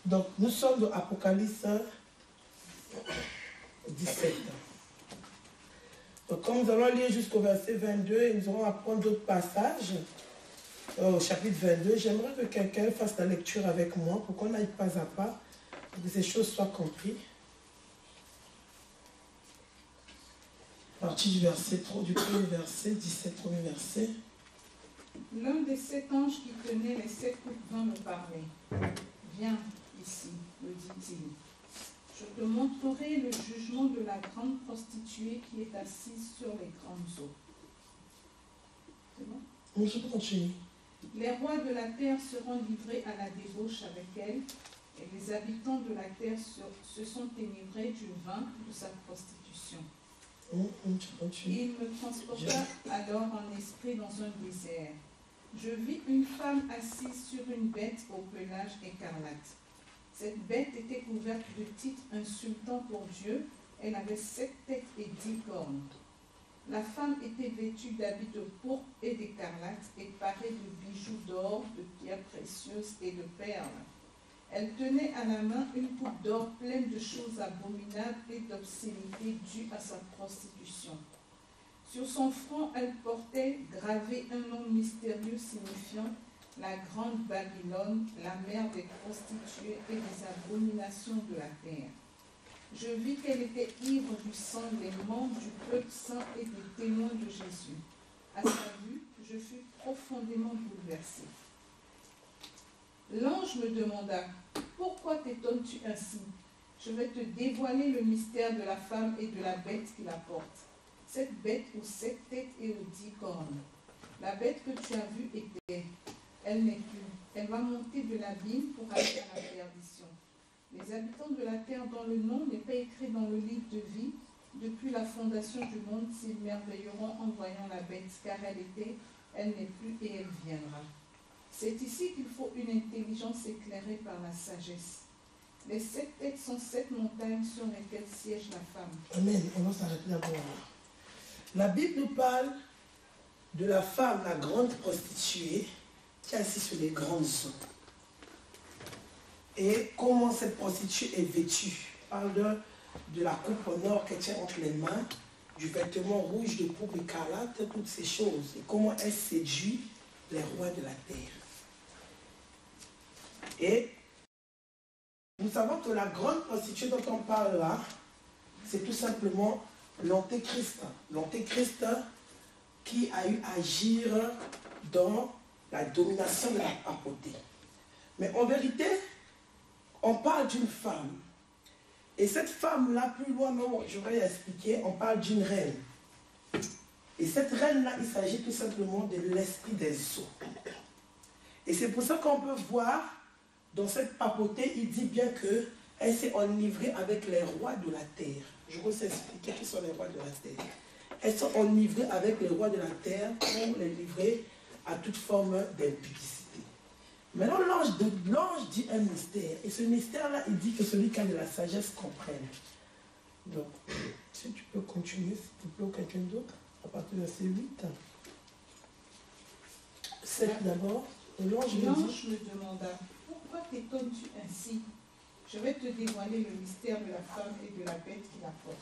Donc, nous sommes dans Apocalypse 17. Donc, comme nous allons lire jusqu'au verset 22, et nous allons apprendre d'autres passages au chapitre 22, j'aimerais que quelqu'un fasse la lecture avec moi pour qu'on aille pas à pas, pour que ces choses soient comprises. À partir du verset 3, du premier verset, 17, premier verset. L'un des 7 anges qui tenaient les 7 coupes vint me parler. Viens ici, me dit-il. Je te montrerai le jugement de la grande prostituée qui est assise sur les grandes eaux. C'est bon? Oui, je peux continuer. Les rois de la terre seront livrés à la débauche avec elle, et les habitants de la terre se sont enivrés du vin de sa prostitution. Il me transporta alors en esprit dans un désert. Je vis une femme assise sur une bête au pelage écarlate. Cette bête était couverte de titres insultants pour Dieu. Elle avait 7 têtes et 10 cornes. La femme était vêtue d'habits de pourpre et d'écarlate et parée de bijoux d'or, de pierres précieuses et de perles. Elle tenait à la main une coupe d'or pleine de choses abominables et d'obscénités dues à sa prostitution. Sur son front, elle portait gravé un nom mystérieux signifiant la grande Babylone, la mère des prostituées et des abominations de la terre. Je vis qu'elle était ivre du sang des membres du peuple saint et des témoins de Jésus. À sa vue, je fus profondément bouleversée. L'ange me demanda, « Pourquoi t'étonnes-tu ainsi? Je vais te dévoiler le mystère de la femme et de la bête qui la porte. Cette bête aux 7 têtes et aux 10 cornes. La bête que tu as vue était, elle n'est plus. Elle va monter de l'abîme pour aller à la perdition. Les habitants de la terre dont le nom n'est pas écrit dans le livre de vie, depuis la fondation du monde, s'émerveilleront en voyant la bête, car elle n'est plus et elle viendra. C'est ici qu'il faut une intelligence éclairée par la sagesse. Les 7 têtes sont 7 montagnes sur lesquelles siège la femme. » Amen. On va s'arrêter d'abord. La Bible nous parle de la femme, la grande prostituée, qui est assise sur les grandes eaux. Et comment cette prostituée est vêtue. On parle de la coupe en or qu'elle tient entre les mains, du vêtement rouge de pourpre écarlate, toutes ces choses. Et comment elle séduit les rois de la terre. Et nous savons que la grande prostituée dont on parle là, c'est tout simplement l'antéchrist. L'antéchrist qui a eu à agir dans la domination de la papauté. Mais en vérité, on parle d'une femme. Et cette femme-là, plus loin, non, je vais expliquer, on parle d'une reine. Et cette reine-là, il s'agit tout simplement de l'esprit des eaux. Et c'est pour ça qu'on peut voir, dans cette papauté, il dit bien qu'elle s'est enivrée avec les rois de la terre. Je vais vous expliquer qui sont les rois de la terre. Elles sont enivrées avec les rois de la terre pour les livrer à toute forme d'impudicité. Maintenant, l'ange dit un mystère. Et ce mystère-là, il dit que celui qui a de la sagesse comprenne. Donc, si tu peux continuer, s'il te plaît, ou quelqu'un d'autre, à partir de verset 8. 7 d'abord. L'ange me demanda, « Pourquoi t'étonnes-tu ainsi? Je vais te dévoiler le mystère de la femme et de la bête qui la porte.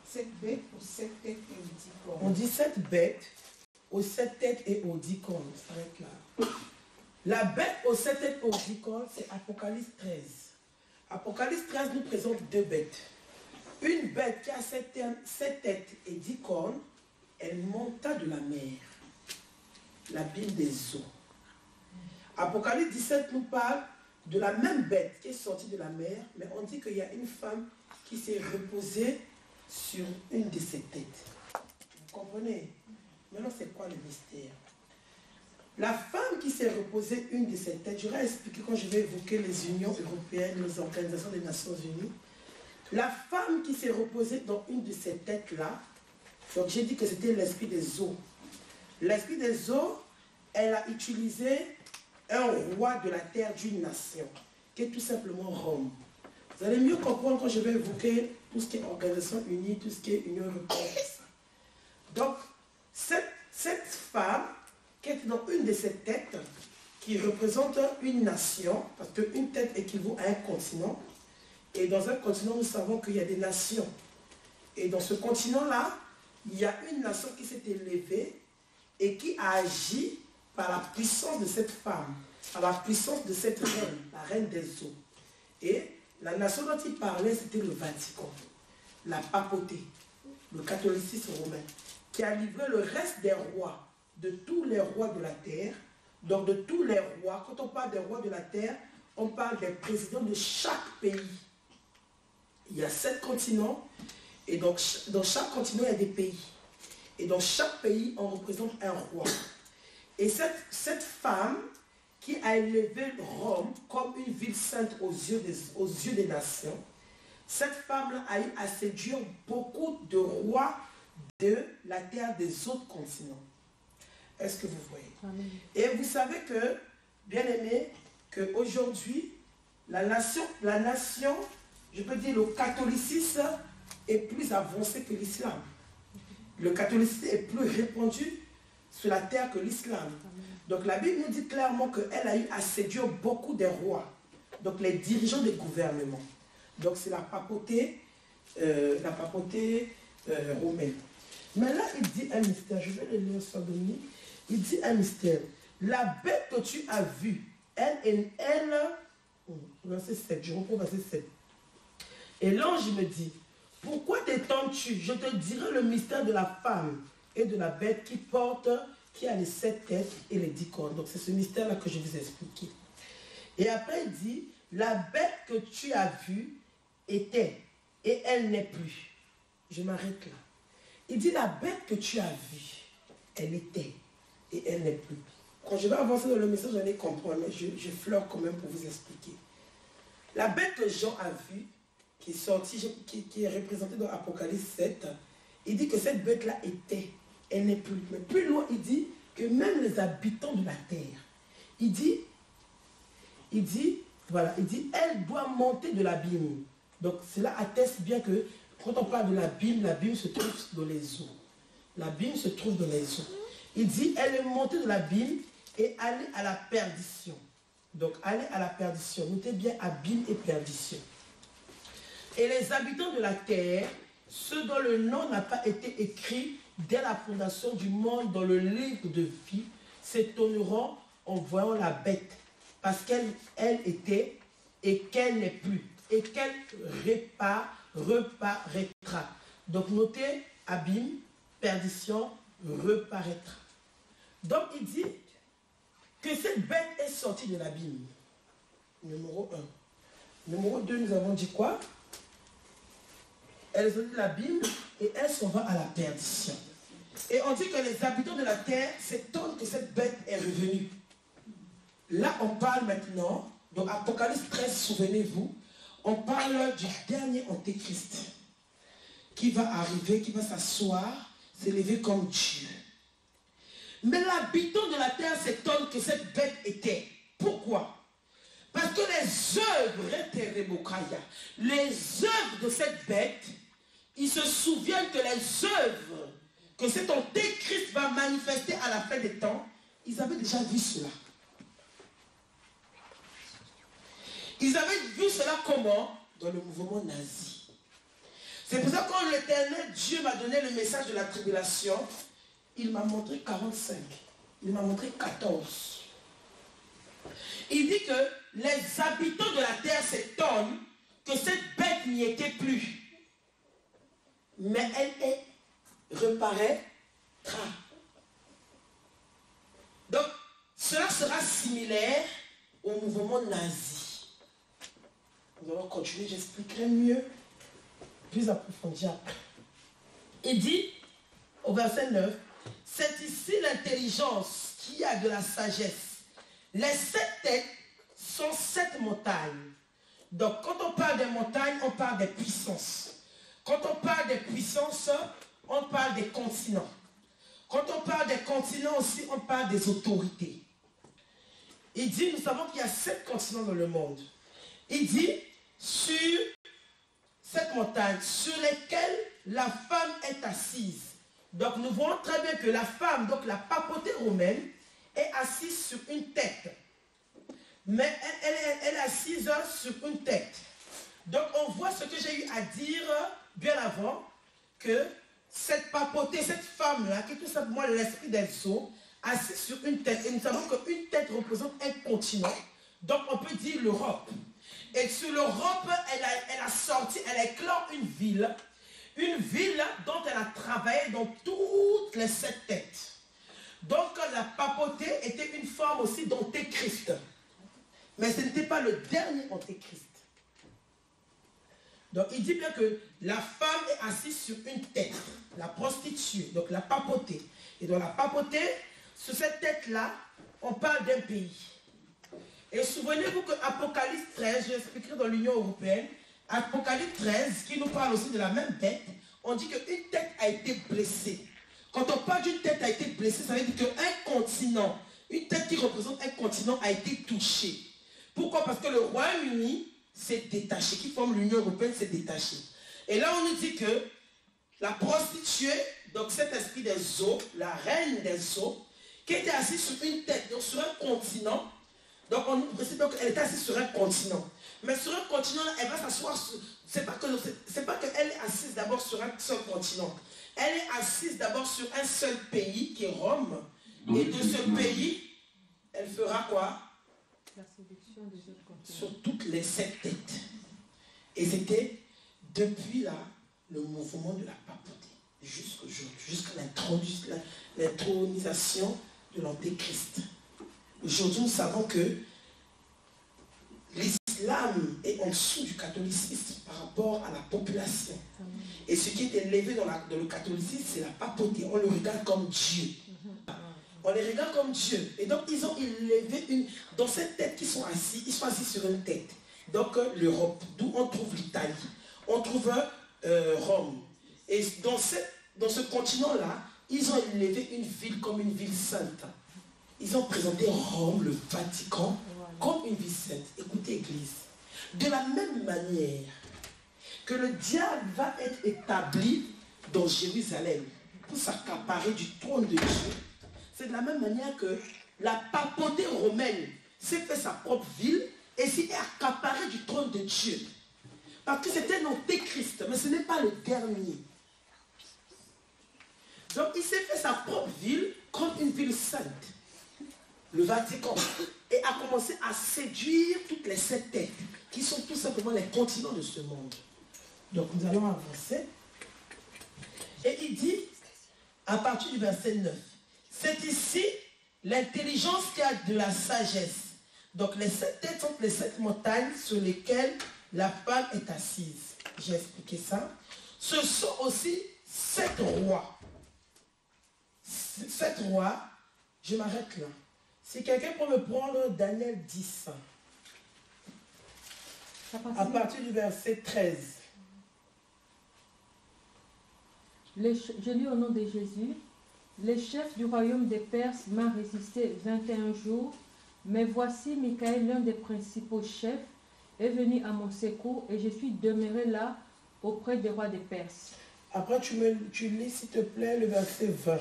Cette bête aux 7 têtes et aux 10 cornes. » On dit cette bête aux 7 têtes et aux 10 cornes. Ça s'arrête là. La bête aux 7 têtes et aux 10 cornes, c'est Apocalypse 13. Apocalypse 13 nous présente 2 bêtes. Une bête qui a 7 têtes et 10 cornes, elle monta de la mer, l'abîme des eaux. Apocalypse 17 nous parle de la même bête qui est sortie de la mer, mais on dit qu'il y a une femme qui s'est reposée sur une de ses têtes. Vous comprenez? Maintenant, c'est quoi le mystère? La femme qui s'est reposée une de ses têtes, je vais expliquer quand je vais évoquer les unions européennes, les organisations des Nations Unies. La femme qui s'est reposée dans une de ces têtes-là, donc j'ai dit que c'était l'esprit des eaux. L'esprit des eaux, elle a utilisé un roi de la terre d'une nation, qui est tout simplement Rome. Vous allez mieux comprendre quand je vais évoquer tout ce qui est Organisation Unie, tout ce qui est Union Européenne. Donc, cette femme, qui était dans une de ces têtes, qui représente une nation, parce qu'une tête équivaut à un continent. Et dans un continent, nous savons qu'il y a des nations. Et dans ce continent-là, il y a une nation qui s'est élevée et qui a agi par la puissance de cette femme, par la puissance de cette reine, la reine des eaux. Et la nation dont il parlait, c'était le Vatican, la papauté, le catholicisme romain, qui a livré le reste des rois, de tous les rois de la terre. Donc de tous les rois, quand on parle des rois de la terre, on parle des présidents de chaque pays. Il y a 7 continents, et donc dans chaque continent, il y a des pays. Et dans chaque pays, on représente un roi. Et cette femme qui a élevé Rome comme une ville sainte aux yeux des nations, cette femme-là a eu à séduire beaucoup de rois de la terre des autres continents. Est-ce que vous voyez? Amen. Et vous savez que, bien aimé, qu'aujourd'hui, la nation, je peux dire le catholicisme est plus avancé que l'islam. Le catholicisme est plus répandu sur la terre que l'islam. Donc la Bible nous dit clairement qu'elle a eu à séduire beaucoup des rois, donc les dirigeants des gouvernements. Donc c'est la papauté romaine. Mais là, il dit un mystère, je vais le lire sur Dominique. Il dit un mystère. La bête que tu as vue, verset 7, je reprends verset 7. Et l'ange me dit, pourquoi t'étonnes-tu? Je te dirai le mystère de la femme et de la bête qui a les 7 têtes et les 10 cornes. Donc c'est ce mystère-là que je vous ai expliqué. Et après il dit, la bête que tu as vue était et elle n'est plus. Je m'arrête là. Il dit, la bête que tu as vue, elle était et elle n'est plus. Quand je vais avancer dans le message, j'allais comprendre, mais je fleure quand même pour vous expliquer. La bête que Jean a vue, qui est sortie, qui est représentée dans Apocalypse 7, il dit que cette bête-là était, elle n'est plus. Mais plus loin, il dit que même les habitants de la terre, il dit, elle doit monter de l'abîme. Donc cela atteste bien que quand on parle de l'abîme se trouve dans les eaux. L'abîme se trouve dans les eaux. Il dit, elle est montée de l'abîme et allée à la perdition. Donc aller à la perdition. Notez bien abîme et perdition. Et les habitants de la terre, ceux dont le nom n'a pas été écrit dès la fondation du monde dans le livre de vie, s'étonneront en voyant la bête, parce qu'elle était et qu'elle n'est plus, et qu'elle reparaîtra. Donc notez abîme, perdition, reparaîtra. Donc il dit que cette bête est sortie de l'abîme. Numéro 1. Numéro 2, nous avons dit quoi? Elle est sortie de l'abîme et elle s'en va à la perdition. Et on dit que les habitants de la terre s'étonnent que cette bête est revenue. Là, on parle maintenant, dans Apocalypse 13, souvenez-vous, on parle du dernier antéchrist qui va arriver, qui va s'asseoir, s'élever comme Dieu. Mais l'habitant de la terre s'étonne que cette bête était. Pourquoi? Parce que les œuvres de cette bête, ils se souviennent que les œuvres que cet antéchrist va manifester à la fin des temps, ils avaient déjà vu cela. Ils avaient vu cela comment? Dans le mouvement nazi. C'est pour ça que quand l'Éternel Dieu m'a donné le message de la tribulation, il m'a montré 45. Il m'a montré 14. Il dit que les habitants de la terre s'étonnent que cette bête n'y était plus. Mais elle reparaîtra. Donc, cela sera similaire au mouvement nazi. Nous allons continuer, j'expliquerai mieux, plus approfondi après. Il dit, au verset 9, c'est ici l'intelligence qui a de la sagesse. Les 7 têtes sont 7 montagnes. Donc, quand on parle des montagnes, on parle des puissances. Quand on parle des puissances, on parle des continents. Quand on parle des continents aussi, on parle des autorités. Il dit, nous savons qu'il y a 7 continents dans le monde. Il dit, sur cette montagne, sur lesquelles la femme est assise. Donc nous voyons très bien que la femme, donc la papauté romaine, est assise sur une tête. mais elle est assise sur une tête. Donc on voit ce que j'ai eu à dire bien avant, que cette papauté, cette femme-là, qui est tout simplement l'esprit des eaux, assise sur une tête. Et nous savons qu'une tête représente un continent, donc on peut dire l'Europe. Et sur l'Europe, elle a sorti, elle a éclore une ville dont elle a travaillé dans toutes les 7 têtes. Donc la papauté était une forme aussi d'antéchrist. Mais ce n'était pas le dernier antéchrist. Donc il dit bien que la femme est assise sur une tête, la prostituée, donc la papauté. Et dans la papauté, sur cette tête-là, on parle d'un pays. Et souvenez-vous que Apocalypse 13, je l'expliquerai dans l'Union européenne, Apocalypse 13, qui nous parle aussi de la même tête, on dit qu'une tête a été blessée. Quand on parle d'une tête a été blessée, ça veut dire qu'un continent, une tête qui représente un continent a été touchée. Pourquoi? Parce que le Royaume-Uni s'est détaché, qui forme l'Union européenne s'est détaché. Et là on nous dit que la prostituée, donc cet esprit des eaux, la reine des eaux, qui était assise sur une tête, donc sur un continent, donc on nous précise qu'elle était assise sur un continent. Mais sur un continent, elle va s'asseoir sur... C'est pas qu'elle est assise d'abord sur un seul continent. Elle est assise d'abord sur un seul pays, qui est Rome. Et de ce pays, elle fera quoi? La séduction des autres continents. Sur toutes les 7 têtes. Et c'était depuis là, le mouvement de la papauté, jusqu'à l'intronisation de l'antéchrist. Aujourd'hui, nous savons que l'islam est en dessous du catholicisme par rapport à la population. Et ce qui est élevé dans le catholicisme, c'est la papauté. On le regarde comme Dieu. On les regarde comme Dieu. Et donc, ils ont élevé une... Dans cette tête qu'ils sont assis, ils sont assis sur une tête. Donc, l'Europe, d'où on trouve l'Italie. On trouve Rome. Et dans ce continent-là, ils ont élevé une ville comme une ville sainte. Ils ont présenté Rome, le Vatican, comme une ville sainte. Écoutez, Église. De la même manière que le diable va être établi dans Jérusalem pour s'accaparer du trône de Dieu, c'est de la même manière que la papauté romaine s'est fait sa propre ville et s'est accaparée du trône de Dieu. Parce que c'était un antéchrist, mais ce n'est pas le dernier. Donc il s'est fait sa propre ville comme une ville sainte, le Vatican, et a commencé à séduire toutes les 7 têtes, qui sont tout simplement les continents de ce monde. Donc nous allons avancer. Et il dit, à partir du verset 9, c'est ici l'intelligence qui a de la sagesse. Donc les 7 têtes sont les 7 montagnes sur lesquelles la femme est assise. J'ai expliqué ça. Ce sont aussi 7 rois. 7 rois, je m'arrête là. Si quelqu'un peut me prendre Daniel 10, à partir du verset 13. Je lis au nom de Jésus. Les chefs du royaume des Perses m'ont résisté 21 jours, mais voici Michael, l'un des principaux chefs, est venu à mon secours et je suis demeuré là auprès des rois des Perses. Après, tu lis, s'il te plaît, le verset 20.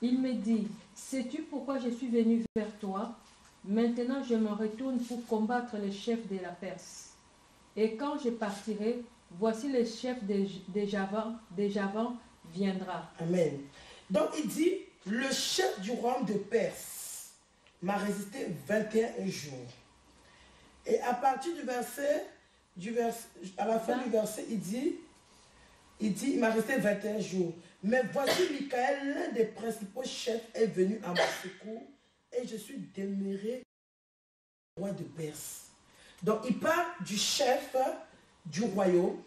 Il me dit, sais-tu pourquoi je suis venu vers toi? Maintenant, je me retourne pour combattre les chefs de la Perse. Et quand je partirai, voici le chef des Javans viendra. Amen. Donc, il dit, le chef du royaume de Perse m'a résisté 21 jours. Et à partir à la fin du verset, il dit, il m'a resté 21 jours. Mais voici Michael, l'un des principaux chefs, est venu à mon secours et je suis demeuré roi de Perse. Donc il parle du chef du royaume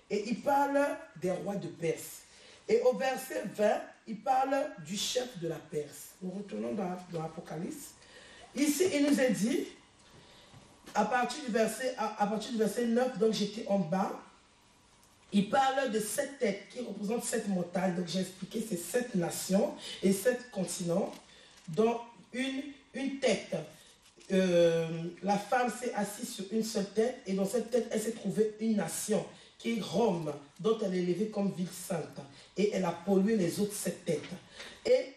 et il parle des rois de Perse. Et au verset 20, il parle du chef de la Perse. Nous retournons dans l'Apocalypse. Ici, il nous est dit, à partir du verset 9, donc j'étais en bas, il parle de 7 têtes qui représentent 7 montagnes. Donc j'ai expliqué ces 7 nations et 7 continents, dont une tête. La femme s'est assise sur une seule tête et dans cette tête, elle s'est trouvée une nation qui est Rome, dont elle est élevée comme ville sainte. Et elle a pollué les autres 7 têtes. Et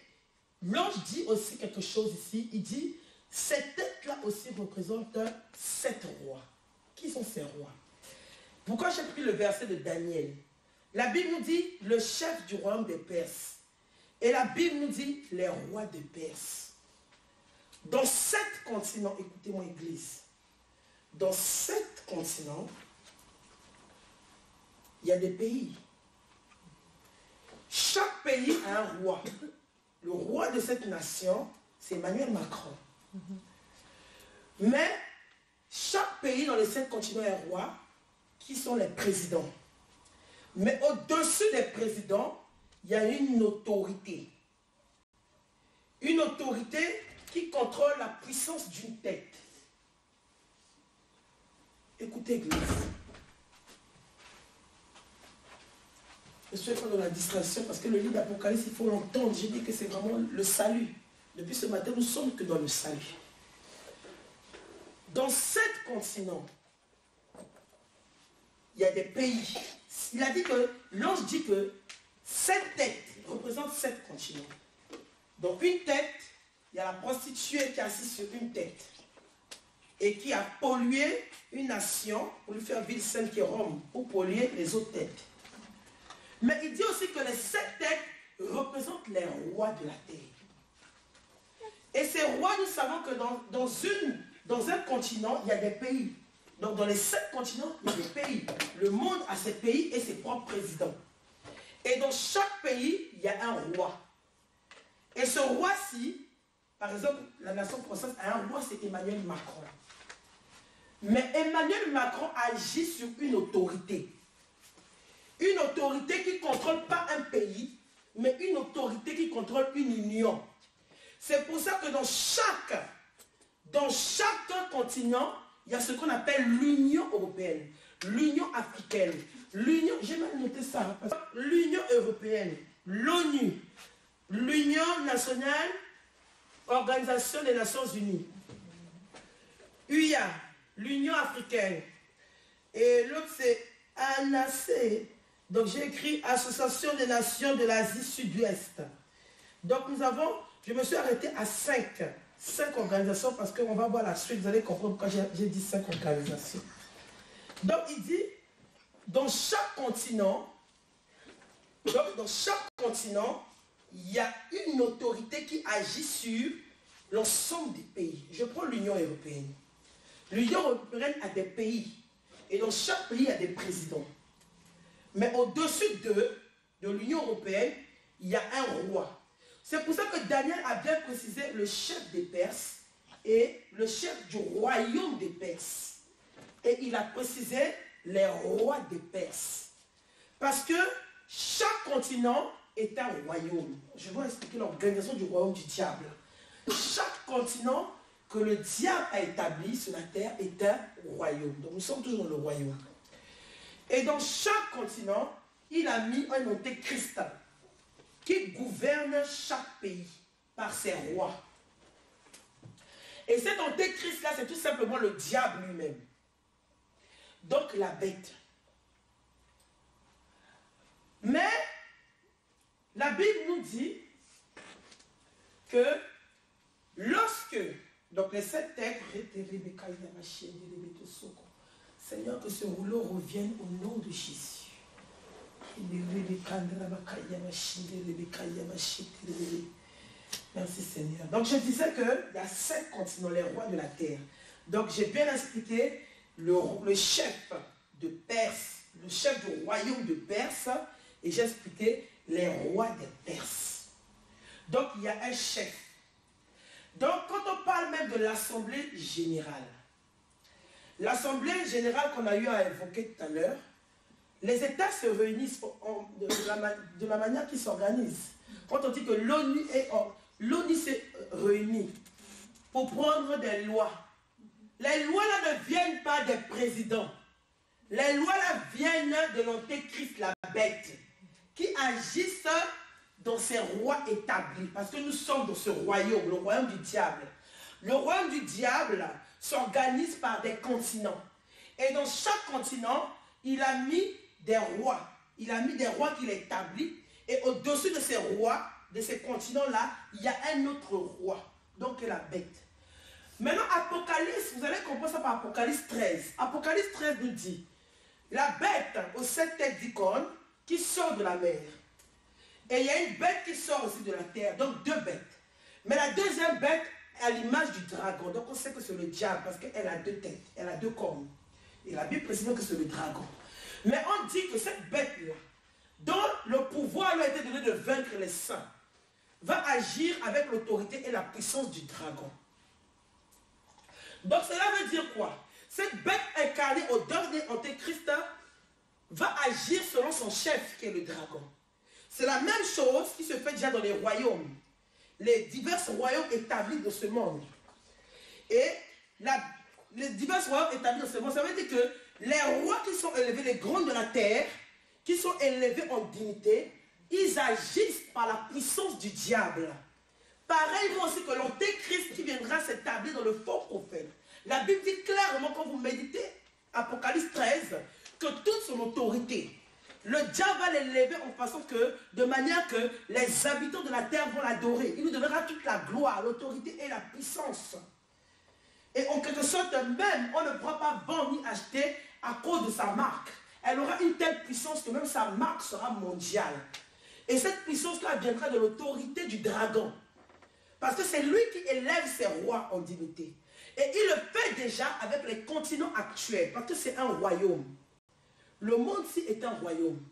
l'ange dit aussi quelque chose ici. Il dit, Ces têtes-là aussi représentent 7 rois. Qui sont ces rois? Pourquoi j'ai pris le verset de Daniel? La Bible nous dit le chef du royaume des Perses. Et la Bible nous dit les rois des Perses. Dans 7 continents, écoutez-moi église, dans 7 continents, il y a des pays. Chaque pays a un roi. Le roi de cette nation, c'est Emmanuel Macron. Mais chaque pays dans les 7 continents a un roi qui sont les présidents. Mais au-dessus des présidents, il y a une autorité. Une autorité qui contrôle la puissance d'une tête. Écoutez, église. Je suis pas dans la distraction parce que le livre d'Apocalypse, il faut l'entendre. J'ai dit que c'est vraiment le salut. Depuis ce matin, nous ne sommes que dans le salut. Dans 7 continents, il y a des pays. Il a dit que, l'ange dit que 7 têtes représentent 7 continents. Donc une tête, il y a la prostituée qui est assise sur une tête et qui a pollué une nation pour lui faire ville sainte qui est Rome, pour polluer les autres têtes. Mais il dit aussi que les 7 têtes représentent les rois de la terre. Et ces rois, nous savons que dans un continent, il y a des pays. Donc dans les 7 continents, il y a des pays. Le monde a ses pays et ses propres présidents. Et dans chaque pays, il y a un roi. Et ce roi-ci, par exemple, la nation française a un roi, c'est Emmanuel Macron. Mais Emmanuel Macron agit sur une autorité. Une autorité qui ne contrôle pas un pays, mais une autorité qui contrôle une union. C'est pour ça que dans chaque continent, il y a ce qu'on appelle l'Union européenne, l'Union africaine, l'Union, j'ai même noté ça, l'Union européenne, l'ONU, l'Union nationale, Organisation des Nations Unies, UIA, l'Union africaine, et l'autre c'est ANAC, donc j'ai écrit Association des Nations de l'Asie Sud-Ouest. Donc nous avons, je me suis arrêté à 5 organisations parce qu'on va voir la suite, vous allez comprendre pourquoi j'ai dit 5 organisations. Donc il dit, dans chaque continent, il y a une autorité qui agit sur l'ensemble des pays. Je prends l'Union européenne. L'Union européenne a des pays. Et dans chaque pays, il y a des présidents. Mais au-dessus de l'Union européenne, il y a un roi. C'est pour ça que Daniel a bien précisé le chef des Perses et le chef du royaume des Perses. Et il a précisé les rois des Perses. Parce que chaque continent est un royaume. Je vais expliquer l'organisation du royaume du diable. Chaque continent que le diable a établi sur la terre est un royaume. Donc nous sommes toujours dans le royaume. Et dans chaque continent, il a mis un antéchrist qui gouverne chaque pays par ses rois. Et cet antéchrist-là, c'est tout simplement le diable lui-même. Donc la bête. Mais la Bible nous dit que lorsque, donc les 7 têtes, Seigneur, que ce rouleau revienne au nom de Jésus. Merci Seigneur. Donc je disais qu'il y a 7 continents, les rois de la terre. Donc j'ai bien expliqué le chef de Perse, le chef du royaume de Perse, et j'ai expliqué les rois des Perses. Donc il y a un chef. Donc quand on parle même de l'assemblée générale, l'assemblée générale qu'on a eu à évoquer tout à l'heure, les États se réunissent de la manière qu'ils s'organisent. Quand on dit que l'ONU s'est réunie pour prendre des lois, les lois là ne viennent pas des présidents. Les lois là viennent de l'antéchrist, la bête, qui agissent dans ces rois établis. Parce que nous sommes dans ce royaume, le royaume du diable. Le royaume du diable s'organise par des continents. Et dans chaque continent, il a mis des rois. Il a mis des rois qu'il a établis. Et au-dessus de ces rois, de ces continents-là, il y a un autre roi. Donc la bête. Maintenant, Apocalypse, vous allez comprendre ça par Apocalypse 13. Apocalypse 13 nous dit, la bête aux 7 têtes d'icône qui sort de la mer. Et il y a une bête qui sort aussi de la terre, donc 2 bêtes. Mais la deuxième bête est à l'image du dragon. Donc on sait que c'est le diable parce qu'elle a 2 têtes, elle a 2 cornes. Et la Bible précise que c'est le dragon. Mais on dit que cette bête-là, dont le pouvoir lui a été donné de vaincre les saints, va agir avec l'autorité et la puissance du dragon. Donc cela veut dire quoi? Cette bête incarnée au dernier antéchrist va agir selon son chef qui est le dragon. C'est la même chose qui se fait déjà dans les royaumes. Les divers royaumes établis de ce monde. Et les divers royaumes établis de ce monde, ça veut dire que les rois qui sont élevés, les grands de la terre, qui sont élevés en dignité, ils agissent par la puissance du diable. Pareillement aussi que l'antéchrist qui viendra s'établir dans le faux prophète. La Bible dit clairement quand vous méditez, Apocalypse 13, que toute son autorité, le diable va l'élever en façon que, de manière que les habitants de la terre vont l'adorer. Il nous donnera toute la gloire, l'autorité et la puissance. Et en quelque sorte même, on ne pourra pas vendre ni acheter à cause de sa marque. Elle aura une telle puissance que même sa marque sera mondiale. Et cette puissance-là viendra de l'autorité du dragon. Parce que c'est lui qui élève ses rois en dignité. Et il le fait déjà avec les continents actuels. Parce que c'est un royaume. Le monde-ci est un royaume.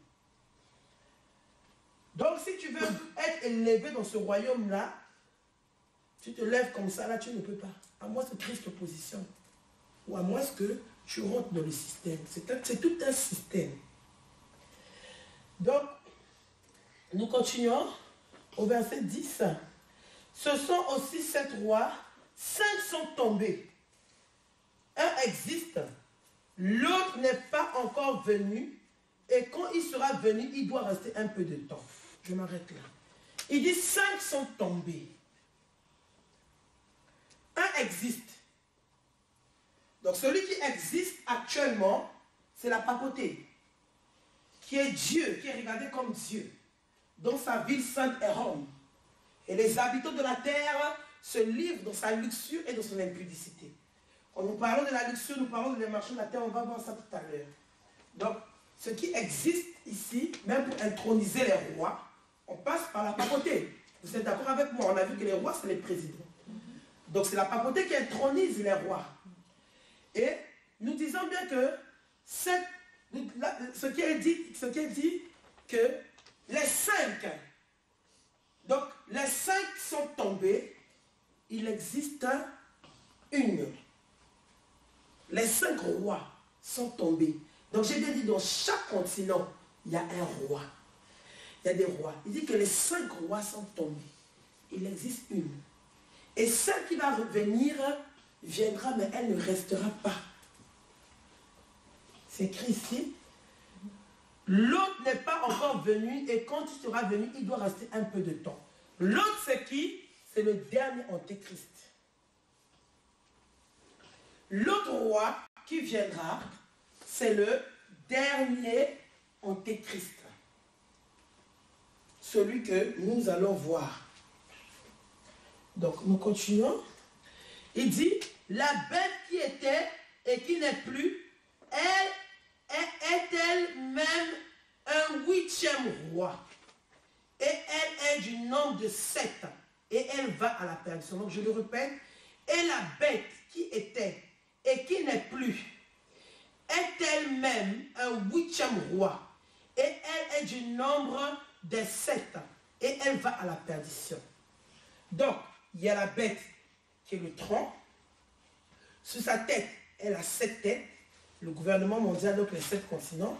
Donc si tu veux être élevé dans ce royaume-là, tu te lèves comme ça, là tu ne peux pas. À moins que Christ te positionne. Ou à moins que tu rentres dans le système. C'est tout un système. Donc, nous continuons au verset 10. Ce sont aussi 7 rois, 5 sont tombés. Un existe, l'autre n'est pas encore venu, et quand il sera venu, il doit rester un peu de temps. Je m'arrête là. Il dit 5 sont tombés. Un existe. Donc celui qui existe actuellement, c'est la papauté, qui est Dieu, qui est regardé comme Dieu, dans sa ville sainte et Rome. Et les habitants de la terre se livrent dans sa luxure et dans son impudicité. Quand nous parlons de la luxure, nous parlons des marchands de la terre, on va voir ça tout à l'heure. Donc, ce qui existe ici, même pour introniser les rois, on passe par la papauté. Vous êtes d'accord avec moi? On a vu que les rois, c'est les présidents. Donc, c'est la papauté qui intronise les rois. Et nous disons bien que ce qui est dit que les 5, donc les 5 sont tombés, il existe une. Les 5 rois sont tombés. Donc j'ai bien dit, dans chaque continent, il y a un roi. Il y a des rois. Il dit que les 5 rois sont tombés. Il existe une. Et celle qui va revenir viendra, mais elle ne restera pas. C'est écrit ici. L'autre n'est pas encore venu, et quand il sera venu, il doit rester un peu de temps. L'autre, c'est qui? C'est le dernier antéchrist. L'autre roi qui viendra, c'est le dernier antéchrist. Celui que nous allons voir. Donc, nous continuons. Il dit, la bête qui était et qui n'est plus, elle est elle-même un 8e roi. Et elle est du nombre de 7. Et elle va à la perdition. Donc, je le répète. Et la bête qui était et qui n'est plus est elle-même un 8e roi. Et elle est du nombre des 7. Et elle va à la perdition. Donc, il y a la bête qui est le tronc. Sur sa tête, elle a 7 têtes. Le gouvernement mondial, donc les 7 continents.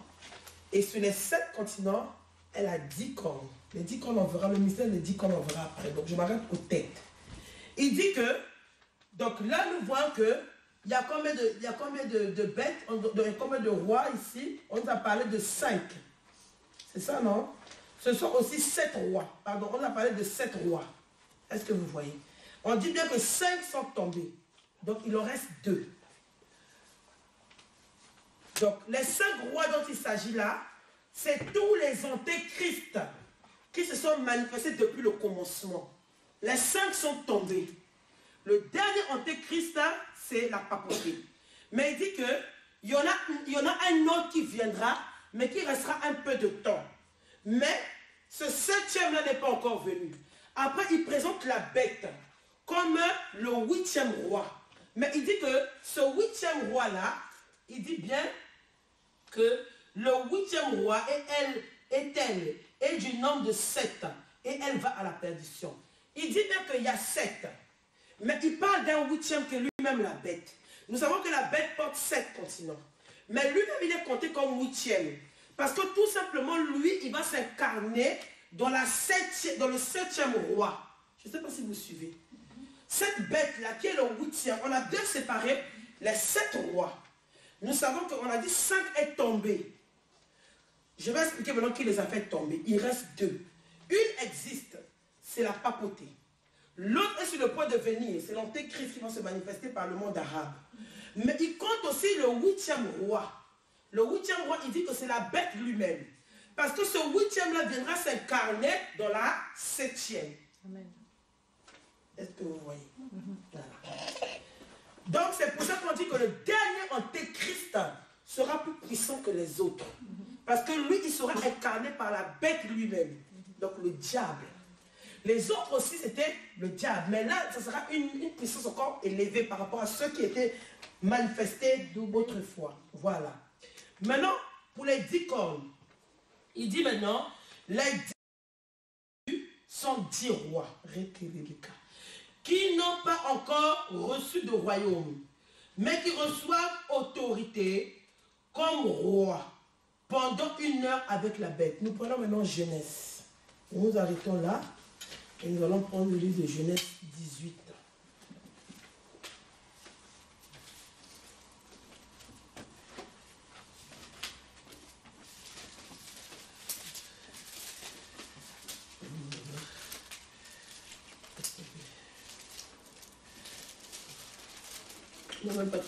Et sur les 7 continents, elle a 10 cornes. Les 10 cornes, on verra, le mystère des 10 cornes, on verra après. Donc, je m'arrête aux têtes. Il dit que, donc là, nous voyons que, il y a combien de bêtes, combien de rois ici? On nous a parlé de 5. C'est ça, non? Ce sont aussi 7 rois. Pardon, on a parlé de 7 rois. Est-ce que vous voyez? On dit bien que 5 sont tombés. Donc, il en reste 2. Donc, les 5 rois dont il s'agit là, c'est tous les antéchrists qui se sont manifestés depuis le commencement. Les 5 sont tombés. le dernier antéchrist, c'est la papauté. Mais il dit qu'il y en a un autre qui viendra, mais qui restera un peu de temps. Mais ce septième-là n'est pas encore venu. Après, il présente la bête comme le 8e roi. Mais il dit que ce 8e roi-là, il dit bien que le 8e roi, elle est du nombre de 7, et elle va à la perdition. Il dit bien qu'il y a 7, mais il parle d'un 8e qui est lui-même la bête. Nous savons que la bête porte 7 continents. Mais lui-même, il est compté comme 8e. Parce que tout simplement, lui, il va s'incarner dans le 7e roi. Je ne sais pas si vous suivez. Cette bête-là, qui est le 8e, on a bien séparé les 7 rois. Nous savons qu'on a dit 5 est tombé. Je vais expliquer maintenant qui les a fait tomber. Il reste 2. Une existe, c'est la papauté. L'autre est sur le point de venir, c'est l'antéchrist qui va se manifester par le monde arabe. Mais il compte aussi le 8e roi. Le 8e roi, il dit que c'est la bête lui-même. Parce que ce 8e-là viendra s'incarner dans la 7e. Amen. Est-ce que vous voyez? Voilà. Donc c'est pour ça qu'on dit que le dernier antéchrist sera plus puissant que les autres. Parce que lui, il sera incarné par la bête lui-même. Donc le diable. Les autres aussi, c'était le diable. Mais là, ça sera une puissance encore élevée par rapport à ceux qui étaient manifestés autrefois. Voilà. Maintenant, pour les 10 cornes, il dit maintenant, les 10 sont 10 rois, qui n'ont pas encore reçu de royaume, mais qui reçoivent autorité comme roi pendant 1 heure avec la bête. Nous prenons maintenant Genèse. Nous arrêtons là et nous allons prendre le livre de Genèse 18.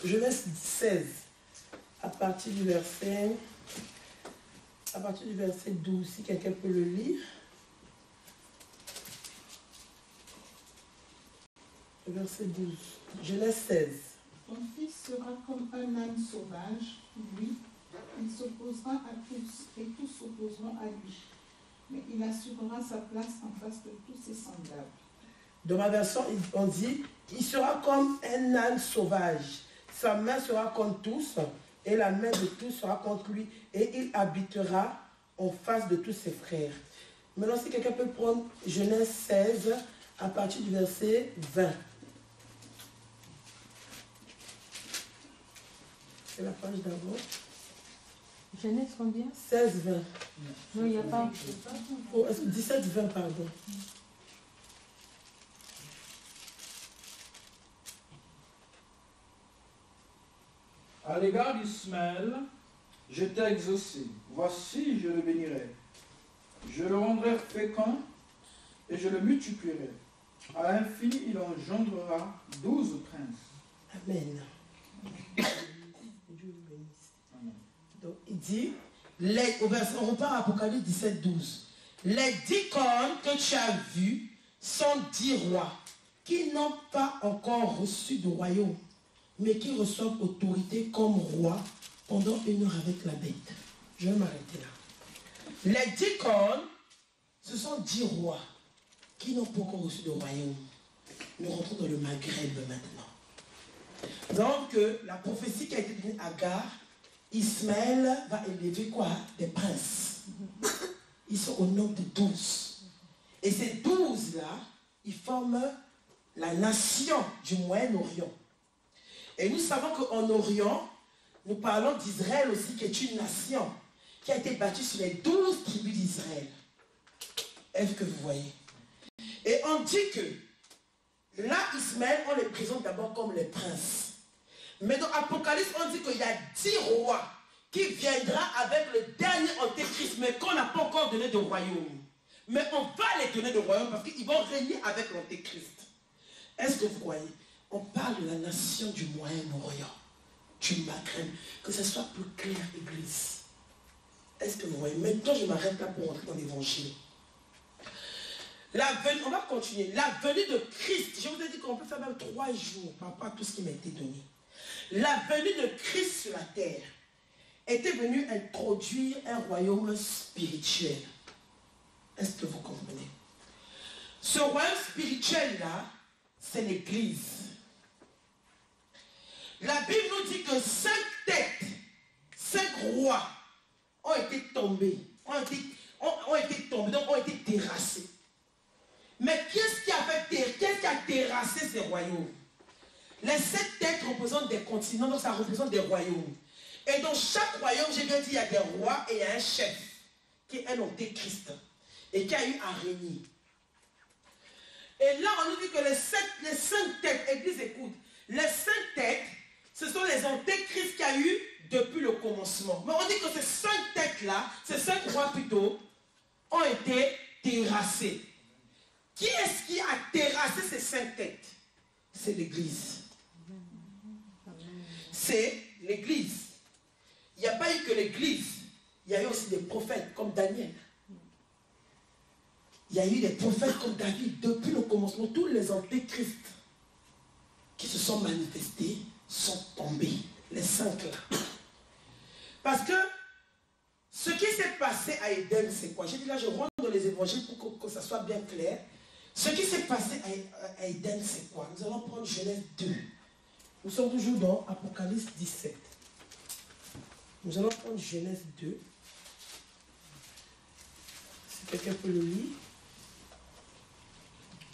Genèse 16, à partir du verset 12, si quelqu'un peut le lire. Verset 12, Genèse 16. Ton fils sera comme un âne sauvage, lui, il s'opposera à tous, et tous s'opposeront à lui. Mais il assurera sa place en face de tous ses semblables. Dans ma version, on dit, il sera comme un âne sauvage. Sa main sera contre tous, et la main de tous sera contre lui, et il habitera en face de tous ses frères. Maintenant, si quelqu'un peut prendre Genèse 16, à partir du verset 20. C'est la page d'avant. Genèse combien? 16, 20. Non, il n'y a pas. Oh, 17, 20, pardon. À l'égard d'Ismaël, je t'ai exaucé. Voici, je le bénirai. Je le rendrai fécond et je le multiplierai. À l'infini, il engendrera 12 princes. Amen. Dieu vous bénisse. Amen. Donc, il dit, on repart à Apocalypse 17, 12. Les 10 cornes que tu as vues sont 10 rois qui n'ont pas encore reçu de royaume, mais qui reçoivent autorité comme roi pendant 1 heure avec la bête. Je vais m'arrêter là. Les 10 cornes, ce sont 10 rois qui n'ont pas encore reçu de royaume. Nous rentrons dans le Maghreb maintenant. Donc, la prophétie qui a été donnée à Agar, Ismaël va élever quoi? Des princes. Ils sont au nombre de 12. Et ces 12-là, ils forment la nation du Moyen-Orient. Et nous savons qu'en Orient, nous parlons d'Israël aussi, qui est une nation qui a été bâtie sur les 12 tribus d'Israël. Est-ce que vous voyez? Et on dit que là, Ismaël, on les présente d'abord comme les princes. Mais dans Apocalypse, on dit qu'il y a 10 rois qui viendra avec le dernier antéchrist, mais qu'on n'a pas encore donné de royaume. Mais on va les donner de royaume parce qu'ils vont régner avec l'antéchrist. Est-ce que vous voyez? On parle de la nation du Moyen-Orient, du Maghreb, que ce soit plus clair, Église. Est-ce que vous voyez? Maintenant, je m'arrête là pour entrer dans l'évangile. On va continuer. La venue de Christ, je vous ai dit qu'on peut faire même 3 jours par rapport à tout ce qui m'a été donné. La venue de Christ sur la terre était venue introduire un royaume spirituel. Est-ce que vous comprenez? Ce royaume spirituel-là, c'est l'Église. La Bible nous dit que 5 têtes, 5 rois ont été tombés, ont été tombés, donc ont été terrassés. Mais qu'est-ce qui a terrassé ces royaumes? Les 7 têtes représentent des continents, donc ça représente des royaumes. Et dans chaque royaume, j'ai bien dit, il y a des rois et il y a un chef, qui est un antéchrist, et qui a eu à régner. Et là, on nous dit que les 5 têtes, Église, écoute, les 5 têtes, ce sont les antéchrists qu'il y a eu depuis le commencement. Mais on dit que ces 5 têtes-là, ces 5 rois plutôt, ont été terrassés. Qui est-ce qui a terrassé ces 5 têtes? C'est l'Église. C'est l'Église. Il n'y a pas eu que l'Église. Il y a eu aussi des prophètes comme Daniel. Il y a eu des prophètes comme David. Depuis le commencement, tous les antéchrists qui se sont manifestés sont tombés. Les 5 là. Parce que ce qui s'est passé à Éden, c'est quoi? J'ai dit là, je rentre dans les évangiles pour que ça soit bien clair. Ce qui s'est passé à Éden, c'est quoi? Nous allons prendre Genèse 2. Nous sommes toujours dans Apocalypse 17. Nous allons prendre Genèse 2. Si quelqu'un peut le lire.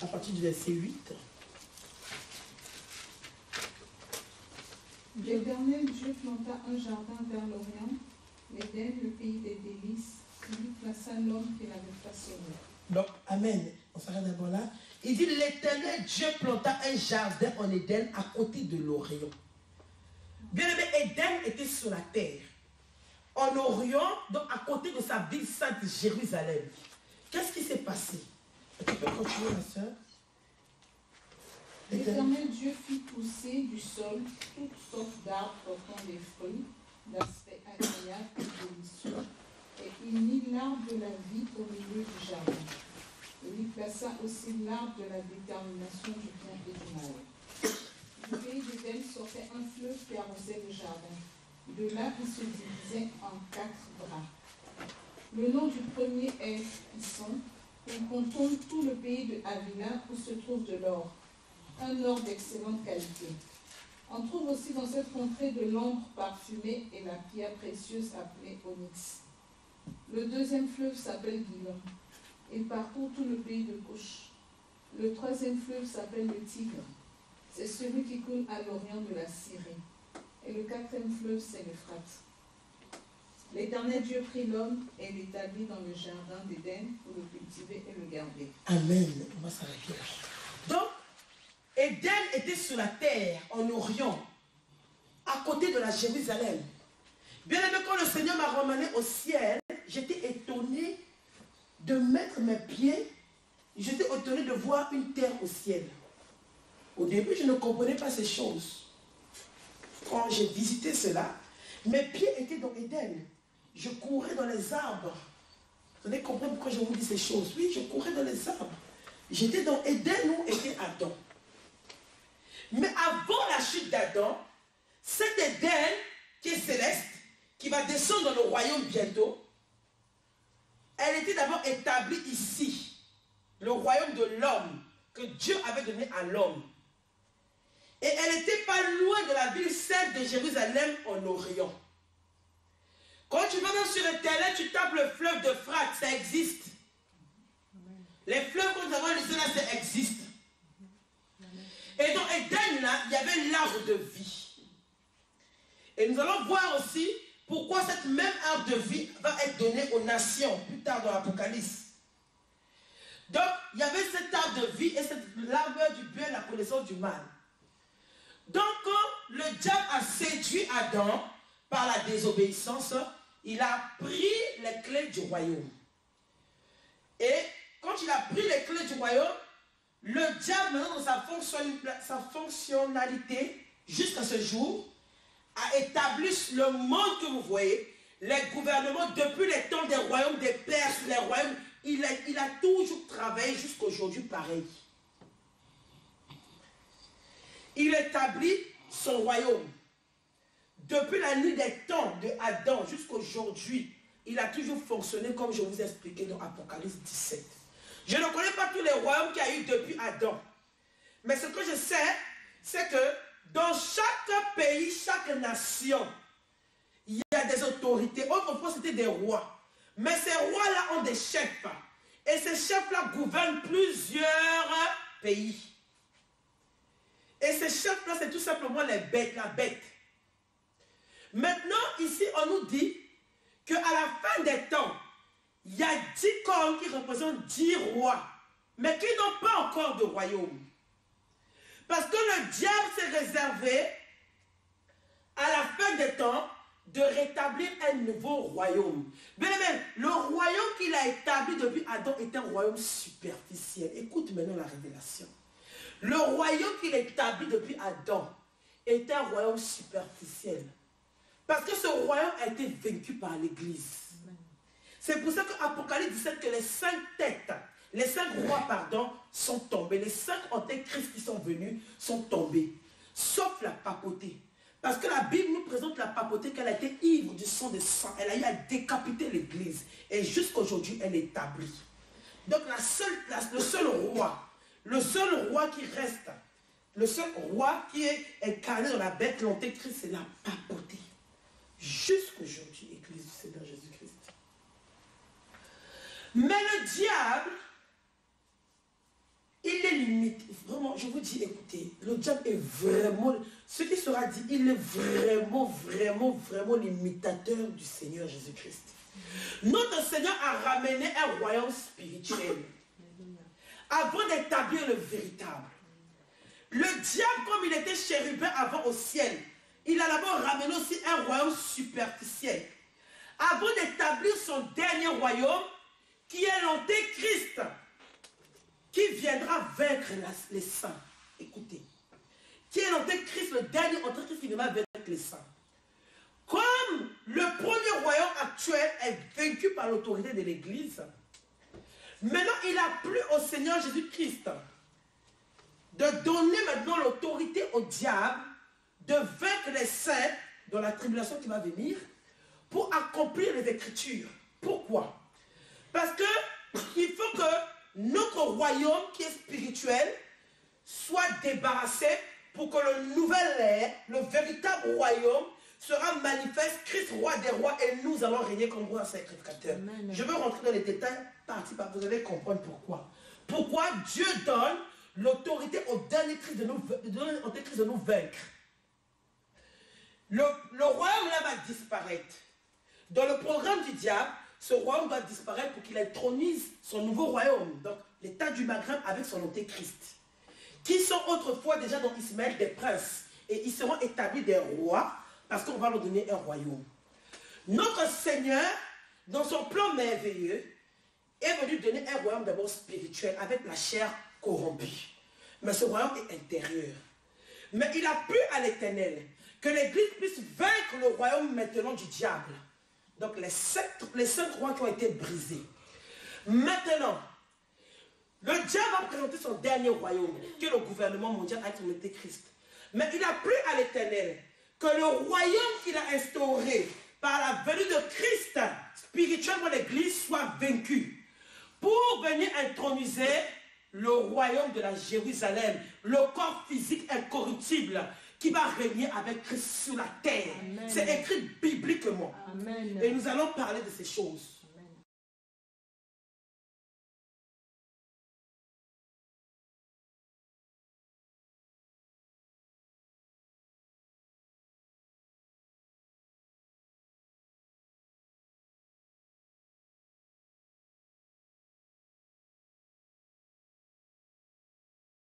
À partir du verset 8. L'Éternel Dieu planta un jardin vers l'Orient, l'Éden, le pays des délices, qui lui plaça l'homme qu'il avait façonné. Donc, Amen. On s'arrête d'abord là. Il dit, l'Éternel Dieu planta un jardin en Éden à côté de l'Orient. Bien aimé, Éden était sur la terre. En Orient, donc à côté de sa ville sainte Jérusalem. Qu'est-ce qui s'est passé? Tu peux continuer, ma soeur? L'Éternel Dieu fit pousser du sol toutes sortes d'arbres portant des fruits, d'aspect agréable et délicieux, et il mit l'arbre de la vie au milieu du jardin. Il y plaça aussi l'arbre de la détermination du bien et du mal. Du pays d'Éden sortait un fleuve qui arrosait le jardin. De là, il se divisait en 4 bras. Le nom du premier est Pison. Il contourne tout le pays de Havila où se trouve de l'or, un or d'excellente qualité. On trouve aussi dans cette contrée de l'ambre parfumé et la pierre précieuse appelée onyx. Le deuxième fleuve s'appelle Guilon. Il parcourt tout le pays de Couche. Le troisième fleuve s'appelle le Tigre. C'est celui qui coule à l'orient de la Syrie. Et le quatrième fleuve, c'est l'Euphrate. L'Éternel Dieu prit l'homme et l'établit dans le jardin d'Éden pour le cultiver et le garder. Amen. On va s'arrêter là. Donc, Éden était sur la terre, en Orient, à côté de la Jérusalem. Bien aimé, quand le Seigneur m'a ramené au ciel, j'étais étonné de mettre mes pieds, j'étais étonné de voir une terre au ciel. Au début, je ne comprenais pas ces choses. Quand j'ai visité cela, mes pieds étaient dans Éden. Je courais dans les arbres. Vous allez comprendre pourquoi je vous dis ces choses. Oui, je courais dans les arbres. J'étais dans Éden où était Adam. Mais avant la chute d'Adam, cet Éden qui est céleste, qui va descendre dans le royaume bientôt, elle était d'abord établie ici, le royaume de l'homme, que Dieu avait donné à l'homme. Et elle n'était pas loin de la ville sainte de Jérusalem en Orient. Quand tu vas sur Internet, tu tapes le fleuve d'Euphrate, ça existe. Les fleuves que nous avons listés là, ça existe. Et dans Éden, là, il y avait l'arbre de vie. Et nous allons voir aussi pourquoi cette même arbre de vie va être donnée aux nations, plus tard dans l'Apocalypse. Donc, il y avait cet arbre de vie et l'arbre du bien et la connaissance du mal. Donc, quand le diable a séduit Adam par la désobéissance, il a pris les clés du royaume. Et quand il a pris les clés du royaume, le diable, maintenant dans sa fonctionnalité, jusqu'à ce jour, a établi le monde que vous voyez, les gouvernements depuis les temps des royaumes des Perses, les royaumes il a toujours travaillé jusqu'à aujourd'hui pareil. Il établit son royaume. Depuis la nuit des temps de Adam jusqu'à aujourd'hui, il a toujours fonctionné comme je vous ai expliqué dans Apocalypse 17. Je ne connais pas tous les royaumes qu'il y a eu depuis Adam. Mais ce que je sais, c'est que dans chaque pays, chaque nation, il y a des autorités. Autrefois, c'était des rois. Mais ces rois-là ont des chefs. Et ces chefs-là gouvernent plusieurs pays. Et ces chefs-là, c'est tout simplement la bête. Maintenant, ici, on nous dit qu'à la fin des temps, il y a 10 corps qui représentent 10 rois, mais qui n'ont pas encore de royaume. Parce que le diable s'est réservé, à la fin des temps, de rétablir un nouveau royaume. Bien, le royaume qu'il a établi depuis Adam est un royaume superficiel. Écoute maintenant la révélation. Le royaume qu'il a établi depuis Adam est un royaume superficiel. Parce que ce royaume a été vaincu par l'Église. C'est pour ça qu'Apocalypse 17, que les 5 têtes, les 5 rois, pardon, sont tombés. Les 5 antéchrists qui sont venus sont tombés. Sauf la papauté. Parce que la Bible nous présente la papauté qu'elle a été ivre du sang des saints. Elle a eu à décapiter l'Église. Et jusqu'à aujourd'hui, elle est établie. Donc le seul roi qui reste, le seul roi qui est incarné dans la bête, l'antéchrist, c'est la papauté. Jusqu'à aujourd'hui, Église du Seigneur Jésus-Christ. Mais le diable, il les limite. Vraiment, je vous dis, écoutez, le diable est vraiment, ce qui sera dit, il est vraiment l'imitateur du Seigneur Jésus-Christ. Notre Seigneur a ramené un royaume spirituel avant d'établir le véritable. Le diable, comme il était chérubin avant au ciel, il a d'abord ramené aussi un royaume superficiel. Avant d'établir son dernier royaume, qui est l'antéchrist, qui viendra vaincre les saints. Écoutez. Qui est l'antéchrist, le dernier antéchrist qui viendra vaincre les saints. Comme le premier royaume actuel est vaincu par l'autorité de l'Église, maintenant il a plu au Seigneur Jésus-Christ de donner maintenant l'autorité au diable de vaincre les saints dans la tribulation qui va venir pour accomplir les Écritures. Pourquoi? Parce qu'il faut que notre royaume qui est spirituel soit débarrassé pour que le nouvel ère, le véritable royaume sera manifeste, Christ roi des rois et nous allons régner comme roi sacrificateur. Je veux rentrer dans les détails partie par vous allez comprendre pourquoi. Pourquoi Dieu donne l'autorité au dernier Christ de nous vaincre. Le royaume là va disparaître. Dans le programme du diable, ce royaume doit disparaître pour qu'il intronise son nouveau royaume. Donc, l'état du Maghreb avec son antéchrist. Qui sont autrefois déjà dans Ismaël des princes. Et ils seront établis des rois parce qu'on va leur donner un royaume. Notre Seigneur, dans son plan merveilleux, est venu donner un royaume d'abord spirituel avec la chair corrompue. Mais ce royaume est intérieur. Mais il a plu à l'Éternel que l'Église puisse vaincre le royaume maintenant du diable. Donc les 5 rois qui ont été brisés. Maintenant, le diable a présenté son dernier royaume, qui est le gouvernement mondial avec son antéchrist. Mais il a plu à l'Éternel que le royaume qu'il a instauré par la venue de Christ, spirituellement l'Église, soit vaincu. Pour venir introniser le royaume de la Jérusalem, le corps physique incorruptible, qui va régner avec Christ sur la terre. C'est écrit bibliquement. Amen. Et nous allons parler de ces choses.